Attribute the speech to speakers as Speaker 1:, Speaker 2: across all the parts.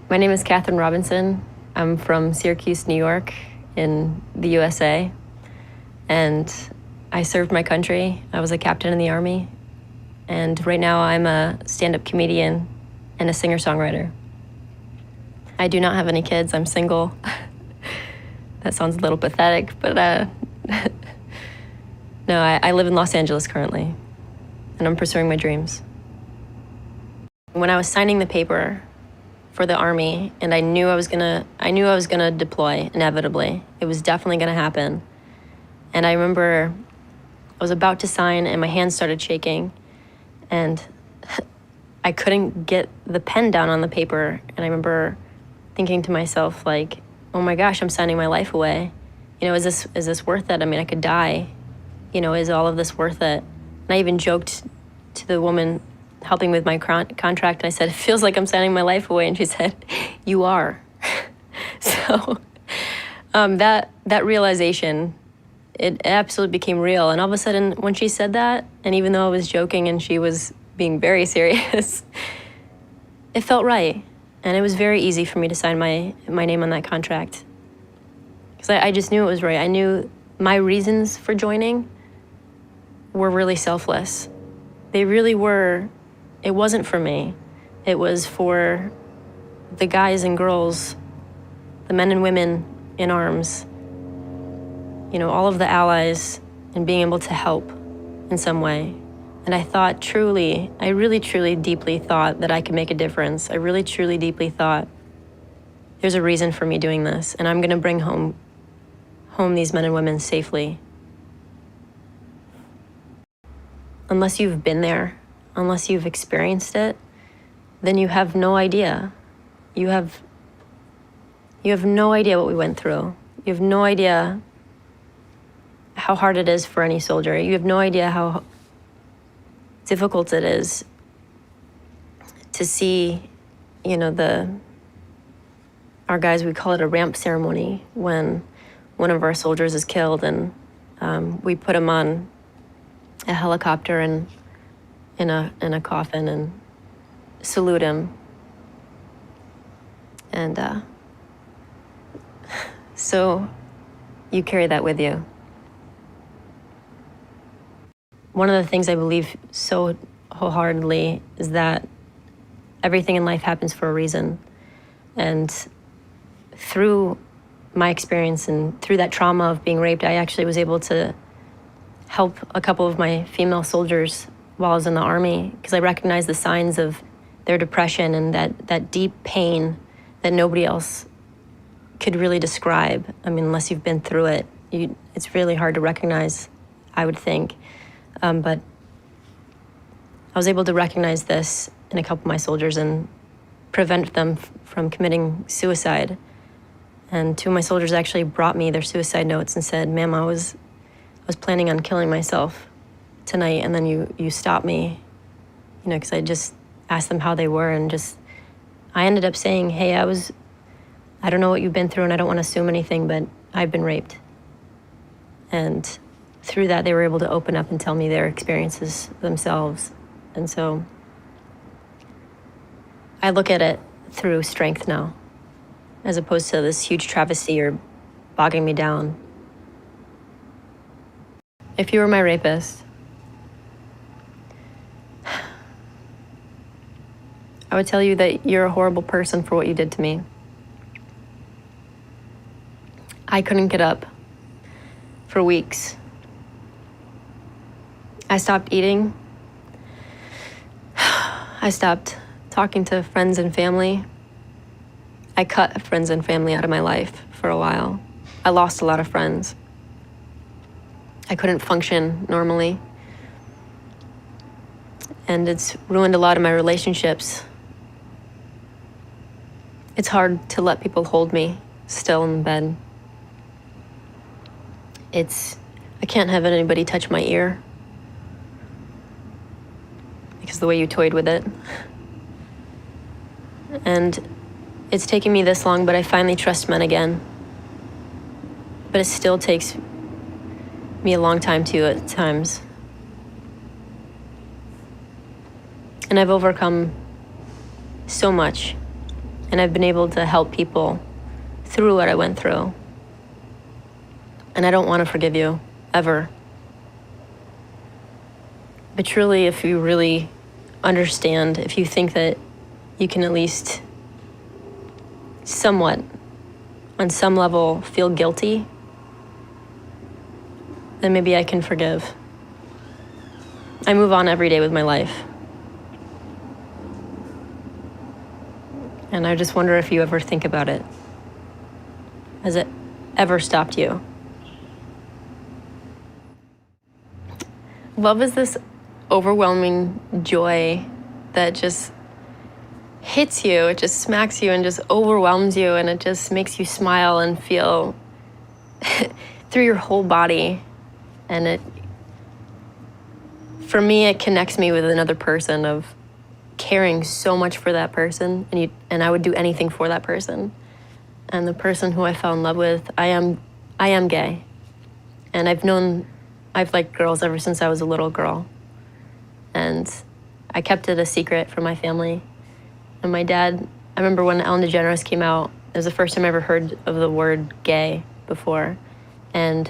Speaker 1: My name is Catherine Robinson. I'm from Syracuse, New York, in the USA. And I served my country. I was a captain in the Army. And right now I'm a stand-up comedian and a singer-songwriter. I do not have any kids. I'm single. That sounds a little pathetic, but no, I live in Los Angeles currently, and I'm pursuing my dreams. When I was signing the paper for the Army, and I knew I was gonna deploy inevitably. It was definitely gonna happen. And I remember I was about to sign, and my hands started shaking, and I couldn't get the pen down on the paper. And I remember thinking to myself, like, oh my gosh, I'm signing my life away. You know, is this worth it? I mean, I could die. You know, is all of this worth it? And I even joked to the woman helping with my contract, and I said, it feels like I'm signing my life away. And she said, you are. So that realization, it absolutely became real. And all of a sudden, when she said that, and even though I was joking and she was being very serious, it felt right. And it was very easy for me to sign my name on that contract. Because I just knew it was right. I knew my reasons for joining were really selfless. They really were. It wasn't for me. It was for the guys and girls, the men and women in arms, you know, all of the allies, and being able to help in some way. And I thought truly, I really truly deeply thought that I could make a difference. I really truly deeply thought there's a reason for me doing this, and I'm gonna bring home these men and women safely. Unless you've been there, unless you've experienced it, then you have no idea. You have no idea what we went through. You have no idea how hard it is for any soldier. You have no idea how difficult it is to see, you know, our guys, we call it a ramp ceremony, when one of our soldiers is killed, and we put him on a helicopter and in a coffin and salute him. And so you carry that with you. One of the things I believe so wholeheartedly is that everything in life happens for a reason. And through my experience and through that trauma of being raped, I actually was able to help a couple of my female soldiers while I was in the Army, because I recognized the signs of their depression and that deep pain that nobody else could really describe. I mean, unless you've been through it, it's really hard to recognize, I would think. But I was able to recognize this in a couple of my soldiers and prevent them from committing suicide. And two of my soldiers actually brought me their suicide notes and said, ma'am, I was planning on killing myself tonight, and then you stopped me, you know, because I just asked them how they were, and I ended up saying, hey, I don't know what you've been through, and I don't want to assume anything, but I've been raped. And through that, they were able to open up and tell me their experiences themselves. And so I look at it through strength now, as opposed to this huge travesty or bogging me down. If you were my rapist, I would tell you that you're a horrible person for what you did to me. I couldn't get up for weeks. I stopped eating. I stopped talking to friends and family. I cut friends and family out of my life for a while. I lost a lot of friends. I couldn't function normally. And it's ruined a lot of my relationships. It's hard to let people hold me still in bed. I can't have anybody touch my ear because the way you toyed with it. And it's taken me this long, but I finally trust men again. But it still takes me a long time too at times. And I've overcome so much And I've been able to help people through what I went through. And I don't want to forgive you, ever. But truly, if you really understand, if you think that you can at least somewhat, on some level, feel guilty, then maybe I can forgive. I move on every day with my life. And I just wonder if you ever think about it. Has it ever stopped you? Love is this overwhelming joy that just hits you. It just smacks you and just overwhelms you, and it just makes you smile and feel through your whole body. And it, for me, it connects me with another person of caring so much for that person, and I would do anything for that person. And the person who I fell in love with, I am gay. And I've liked girls ever since I was a little girl. And I kept it a secret from my family. And my dad, I remember when Ellen DeGeneres came out, it was the first time I ever heard of the word gay before. And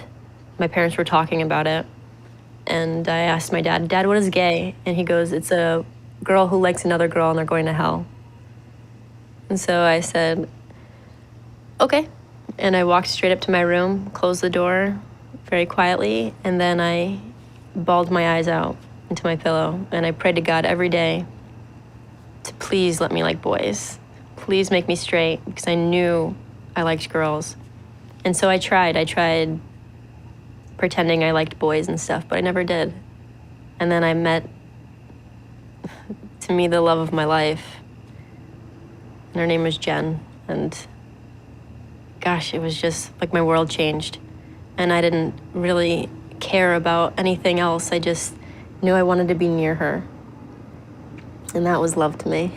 Speaker 1: my parents were talking about it. And I asked my dad, "Dad, what is gay?" And he goes, "It's a girl who likes another girl and they're going to hell." And so I said, okay. And I walked straight up to my room, closed the door very quietly, and then I bawled my eyes out into my pillow. And I prayed to God every day to please let me like boys. Please make me straight, because I knew I liked girls. And so I tried pretending I liked boys and stuff, but I never did. And then I met, to me, the love of my life. And her name was Jen. And gosh, it was just like my world changed. And I didn't really care about anything else. I just knew I wanted to be near her. And that was love to me.